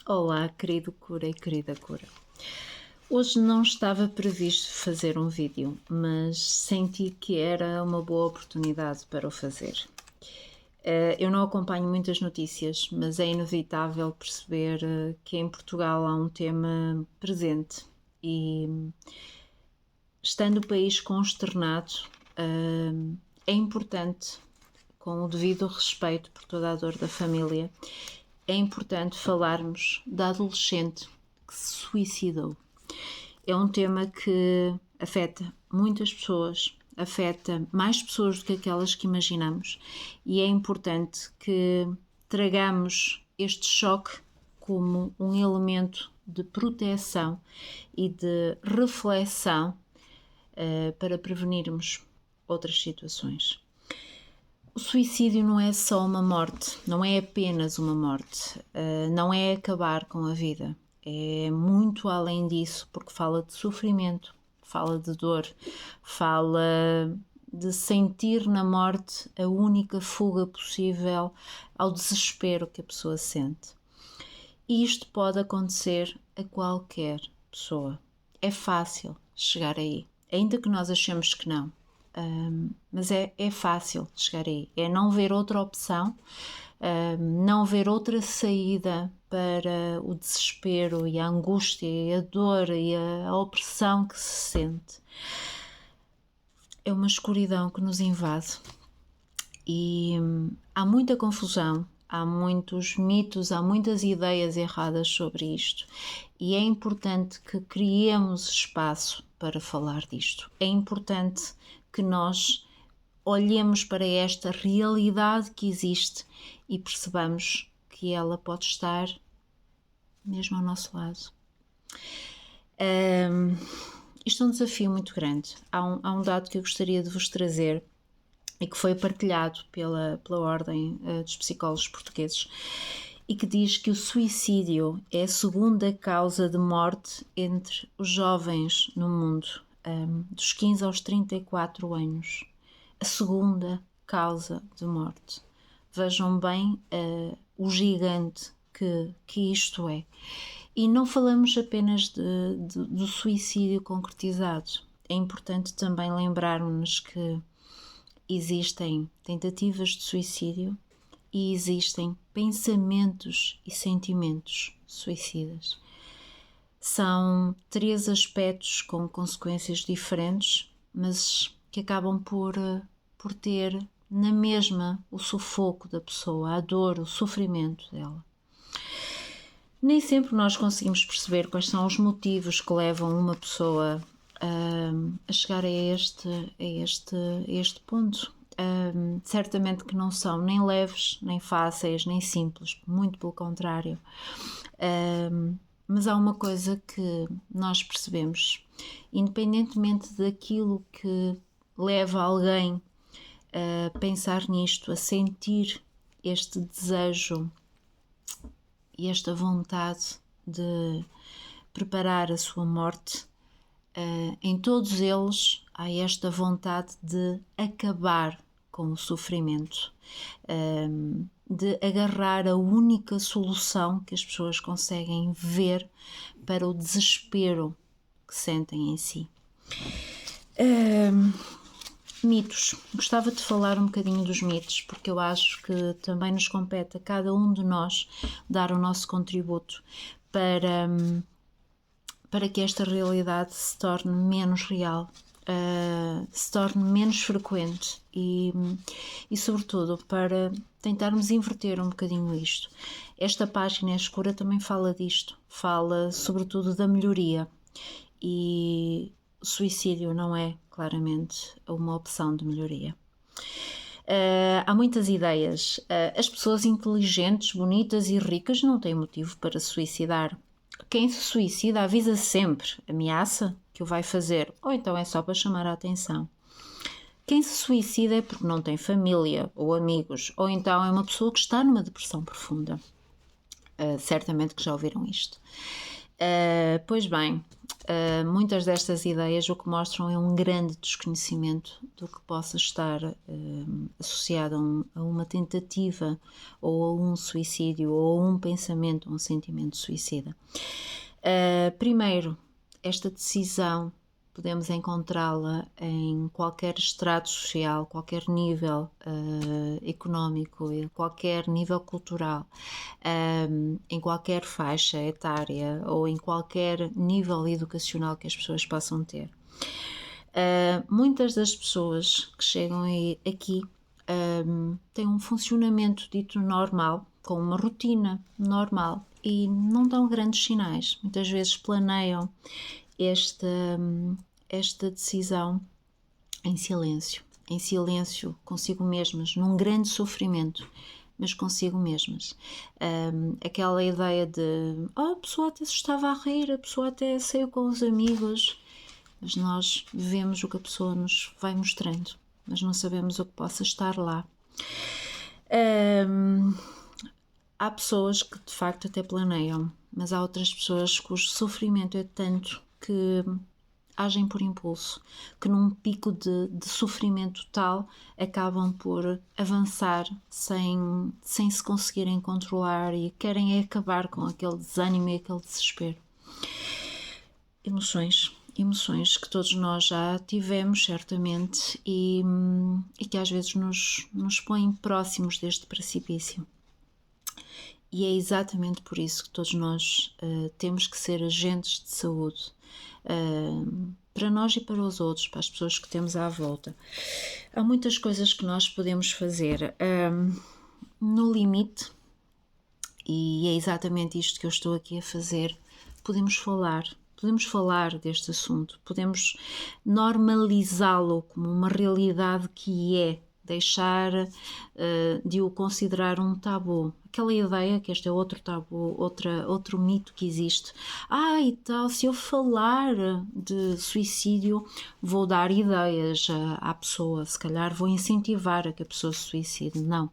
Olá, querido cura e querida cura. Hoje não estava previsto fazer um vídeo, mas senti que era uma boa oportunidade para o fazer. Eu não acompanho muitas notícias, mas é inevitável perceber que em Portugal há um tema presente e, estando o país consternado, é importante, com o devido respeito por toda a dor da família, é importante falarmos da adolescente que se suicidou. É um tema que afeta muitas pessoas, afeta mais pessoas do que aquelas que imaginamos, e é importante que tragamos este choque como um elemento de proteção e de reflexão para prevenirmos outras situações. O suicídio não é só uma morte, não é apenas uma morte, não é acabar com a vida, é muito além disso, porque fala de sofrimento, fala de dor, fala de sentir na morte a única fuga possível ao desespero que a pessoa sente. E isto pode acontecer a qualquer pessoa. É fácil chegar aí, ainda que nós achemos que não. Mas é fácil chegar aí, é não ver outra opção, não ver outra saída para o desespero e a angústia e a dor e a opressão que se sente. É uma escuridão que nos invade e há muita confusão, há muitos mitos, há muitas ideias erradas sobre isto, e é importante que criemos espaço para falar disto. É importante que nós olhemos para esta realidade que existe e percebamos que ela pode estar mesmo ao nosso lado. Isto é um desafio muito grande. Há um dado que eu gostaria de vos trazer e que foi partilhado pela Ordem dos Psicólogos Portugueses, e que diz que o suicídio é a segunda causa de morte entre os jovens no mundo, dos 15 aos 34 anos. A segunda causa de morte. Vejam bem o gigante que isto é. E não falamos apenas do suicídio concretizado. É importante também lembrarmos que existem tentativas de suicídio e existem pensamentos e sentimentos suicidas. São 3 aspectos com consequências diferentes, mas que acabam por ter na mesma o sufoco da pessoa, a dor, o sofrimento dela. Nem sempre nós conseguimos perceber quais são os motivos que levam uma pessoa a chegar a este ponto. Certamente que não são nem leves, nem fáceis, nem simples, muito pelo contrário. Mas há uma coisa que nós percebemos, independentemente daquilo que leva alguém a pensar nisto, a sentir este desejo e esta vontade de preparar a sua morte, em todos eles há esta vontade de acabar com o sofrimento, de agarrar a única solução que as pessoas conseguem ver para o desespero que sentem em si. Mitos. Gostava de falar um bocadinho dos mitos, porque eu acho que também nos compete a cada um de nós dar o nosso contributo para que esta realidade se torne menos real, se torne menos frequente e sobretudo para tentarmos inverter um bocadinho isto. Esta página escura também fala disto, fala sobretudo da melhoria, e o suicídio não é claramente uma opção de melhoria. Há muitas ideias. As pessoas inteligentes, bonitas e ricas não têm motivo para se suicidar. Quem se suicida avisa sempre, ameaça que o vai fazer, ou então é só para chamar a atenção. Quem se suicida é porque não tem família ou amigos, ou então é uma pessoa que está numa depressão profunda. Certamente que já ouviram isto. Pois bem, Muitas destas ideias o que mostram é um grande desconhecimento do que possa estar associado a uma tentativa ou a um suicídio ou a um pensamento, um sentimento suicida. Primeiro, esta decisão podemos encontrá-la em qualquer estrato social, qualquer nível económico, em qualquer nível cultural, em qualquer faixa etária ou em qualquer nível educacional que as pessoas possam ter. Muitas das pessoas que chegam aqui têm um funcionamento dito normal, com uma rotina normal e não dão grandes sinais. Muitas vezes planeiam esta decisão em silêncio consigo mesmas, num grande sofrimento, mas consigo mesmas. Aquela ideia de a pessoa até se estava a rir, a pessoa até saiu com os amigos, mas nós vemos o que a pessoa nos vai mostrando, mas não sabemos o que possa estar lá. Há pessoas que de facto até planeiam, mas há outras pessoas cujo sofrimento é tanto que agem por impulso, que num pico de sofrimento tal acabam por avançar sem se conseguirem controlar e querem acabar com aquele desânimo e aquele desespero. Emoções que todos nós já tivemos certamente e que às vezes nos põem próximos deste precipício. E é exatamente por isso que todos nós temos que ser agentes de saúde, para nós e para os outros, para as pessoas que temos à volta. Há muitas coisas que nós podemos fazer no limite, e é exatamente isto que eu estou aqui a fazer. Podemos falar deste assunto, podemos normalizá-lo como uma realidade que é, deixar de o considerar um tabu. Aquela ideia que este é outro tabu, outro mito que existe. E tal, se eu falar de suicídio, vou dar ideias à pessoa, se calhar vou incentivar a que a pessoa se suicide. Não.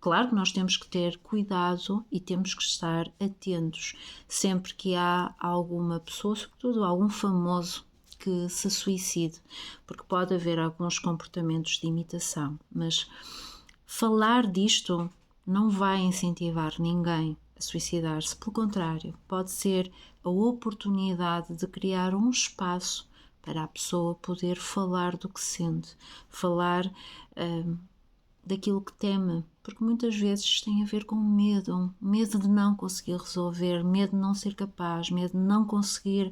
Claro que nós temos que ter cuidado e temos que estar atentos sempre que há alguma pessoa, sobretudo algum famoso, que se suicide, porque pode haver alguns comportamentos de imitação, mas falar disto não vai incentivar ninguém a suicidar-se, pelo contrário, pode ser a oportunidade de criar um espaço para a pessoa poder falar do que sente, falar daquilo que teme, porque muitas vezes tem a ver com medo de não conseguir resolver, medo de não ser capaz, medo de não conseguir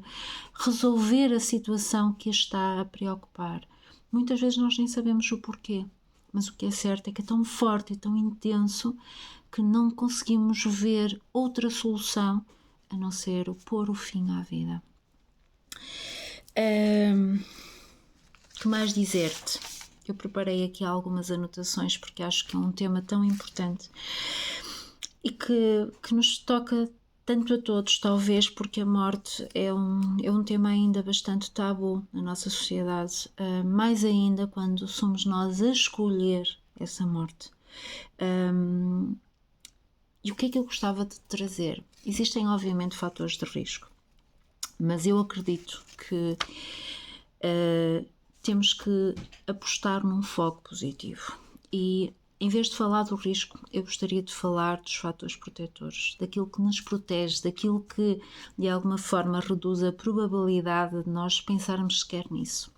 resolver a situação que a está a preocupar. Muitas vezes nós nem sabemos o porquê, mas o que é certo é que é tão forte e tão intenso que não conseguimos ver outra solução a não ser o pôr o fim à vida. Que mais dizer-te? Eu preparei aqui algumas anotações porque acho que é um tema tão importante e que nos toca tanto a todos, talvez porque a morte é um tema ainda bastante tabu na nossa sociedade, mais ainda quando somos nós a escolher essa morte. E o que é que eu gostava de trazer? Existem obviamente fatores de risco, mas eu acredito que temos que apostar num foco positivo e em vez de falar do risco, eu gostaria de falar dos fatores protetores, daquilo que nos protege, daquilo que de alguma forma reduz a probabilidade de nós pensarmos sequer nisso.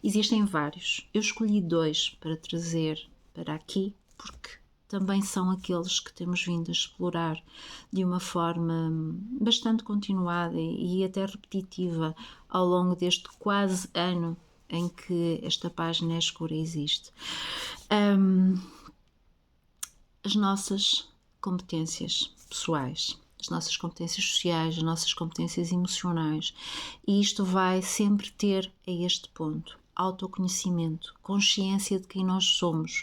Existem vários, eu escolhi 2 para trazer para aqui, porque também são aqueles que temos vindo a explorar de uma forma bastante continuada e até repetitiva ao longo deste quase ano em que esta página escura existe. As nossas competências pessoais, as nossas competências sociais, as nossas competências emocionais, e isto vai sempre ter a este ponto: autoconhecimento, consciência de quem nós somos,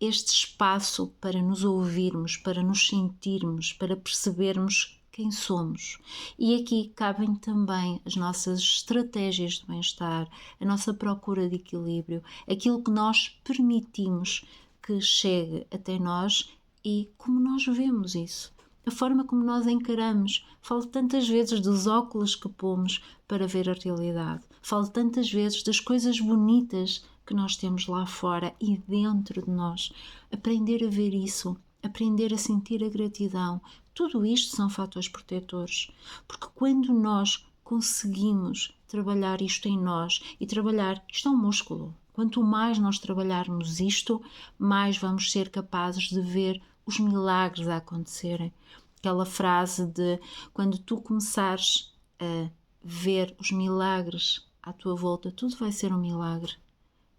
este espaço para nos ouvirmos, para nos sentirmos, para percebermos quem somos. E aqui cabem também as nossas estratégias de bem-estar, a nossa procura de equilíbrio, aquilo que nós permitimos que chegue até nós e como nós vemos isso. a forma como nós encaramos. Falo tantas vezes dos óculos que pomos para ver a realidade. Falo tantas vezes das coisas bonitas que nós temos lá fora e dentro de nós. Aprender a ver isso, aprender a sentir a gratidão. Tudo isto são fatores protetores. Porque quando nós conseguimos trabalhar isto em nós, e trabalhar, isto é um músculo. Quanto mais nós trabalharmos isto, mais vamos ser capazes de ver os milagres a acontecerem. Aquela frase de quando tu começares a ver os milagres à tua volta, tudo vai ser um milagre.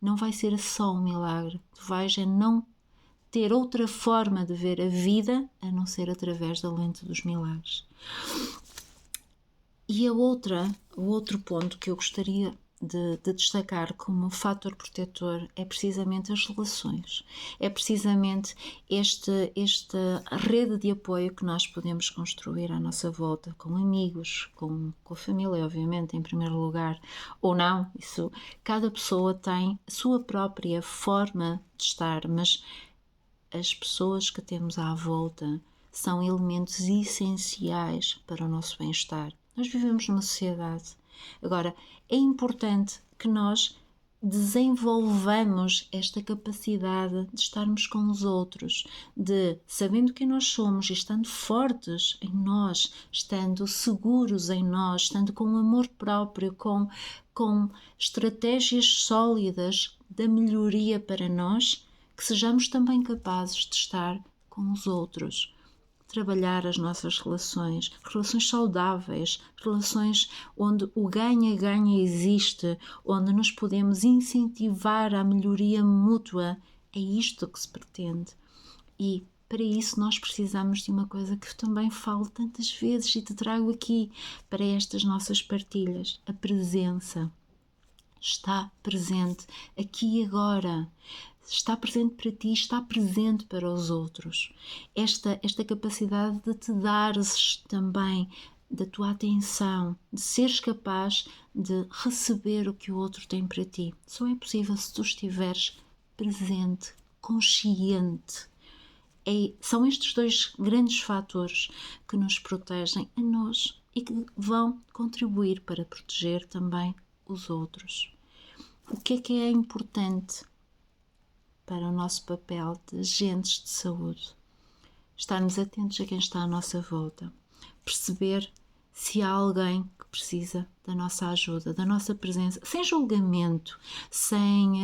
Não vai ser só um milagre. Tu vais a não ter outra forma de ver a vida a não ser através da lente dos milagres. E o outro ponto que eu gostaria de destacar como fator protetor é precisamente as relações. É precisamente esta rede de apoio que nós podemos construir à nossa volta, com amigos, com a família, obviamente, em primeiro lugar, ou não, isso, cada pessoa tem a sua própria forma de estar, mas as pessoas que temos à volta são elementos essenciais para o nosso bem-estar. Nós vivemos numa sociedade. Agora, é importante que nós desenvolvamos esta capacidade de estarmos com os outros, de, sabendo quem nós somos e estando fortes em nós, estando seguros em nós, estando com amor próprio, com estratégias sólidas da melhoria para nós, que sejamos também capazes de estar com os outros. Trabalhar as nossas relações saudáveis, relações onde o ganha-ganha existe, onde nos podemos incentivar à melhoria mútua. É isto que se pretende. E para isso nós precisamos de uma coisa que também falo tantas vezes e te trago aqui para estas nossas partilhas: a presença. Está presente aqui e agora. Está presente para ti, está presente para os outros. Esta capacidade de te dares também da tua atenção, de seres capaz de receber o que o outro tem para ti. Só é possível se tu estiveres presente, consciente. São estes dois grandes fatores que nos protegem a nós e que vão contribuir para proteger também os outros. O que é importante para o nosso papel de agentes de saúde? Estarmos atentos a quem está à nossa volta, perceber se há alguém que precisa da nossa ajuda, da nossa presença, sem julgamento, sem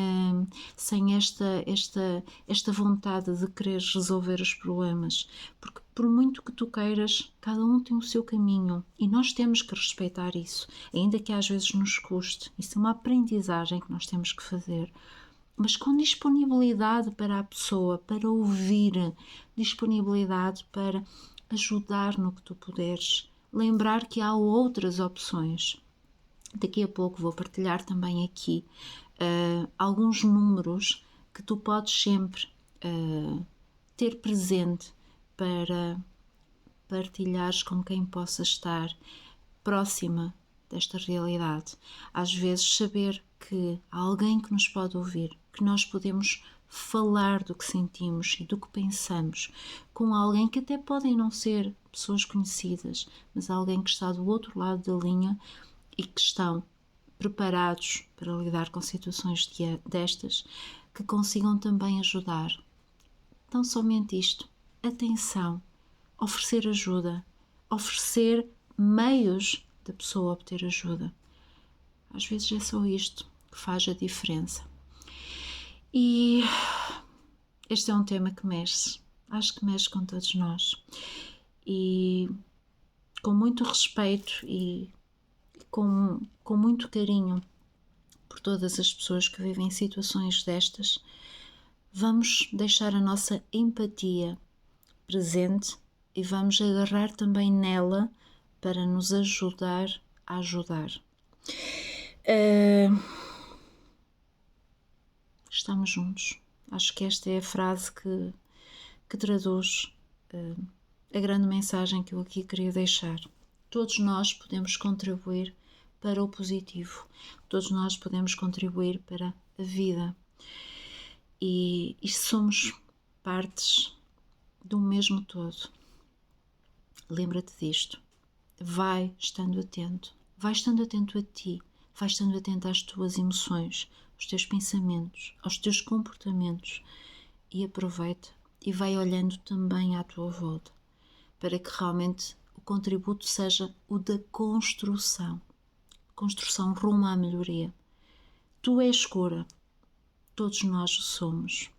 esta vontade de querer resolver os problemas, porque por muito que tu queiras, cada um tem o seu caminho e nós temos que respeitar isso, ainda que às vezes nos custe. Isso é uma aprendizagem que nós temos que fazer, mas com disponibilidade para a pessoa, para ouvir, disponibilidade para ajudar no que tu puderes. Lembrar que há outras opções. Daqui a pouco vou partilhar também aqui alguns números que tu podes sempre ter presente para partilhares com quem possa estar próxima desta realidade. Às vezes saber que há alguém que nos pode ouvir, que nós podemos falar do que sentimos e do que pensamos com alguém que até podem não ser pessoas conhecidas, mas alguém que está do outro lado da linha e que estão preparados para lidar com situações destas, que consigam também ajudar. Então, somente isto, atenção, oferecer ajuda, oferecer meios da pessoa obter ajuda. Às vezes é só isto que faz a diferença. E este é um tema que mexe, acho que mexe com todos nós. E com muito respeito e com muito carinho por todas as pessoas que vivem situações destas, vamos deixar a nossa empatia presente e vamos agarrar também nela para nos ajudar a ajudar. Estamos juntos. Acho que esta é a frase que traduz a grande mensagem que eu aqui queria deixar. Todos nós podemos contribuir para o positivo. Todos nós podemos contribuir para a vida. E somos partes do mesmo todo. Lembra-te disto. Vai estando atento a ti, vai estando atento às tuas emoções, aos teus pensamentos, aos teus comportamentos e aproveita e vai olhando também à tua volta para que realmente o contributo seja o da construção rumo à melhoria. Tu és cura, todos nós o somos.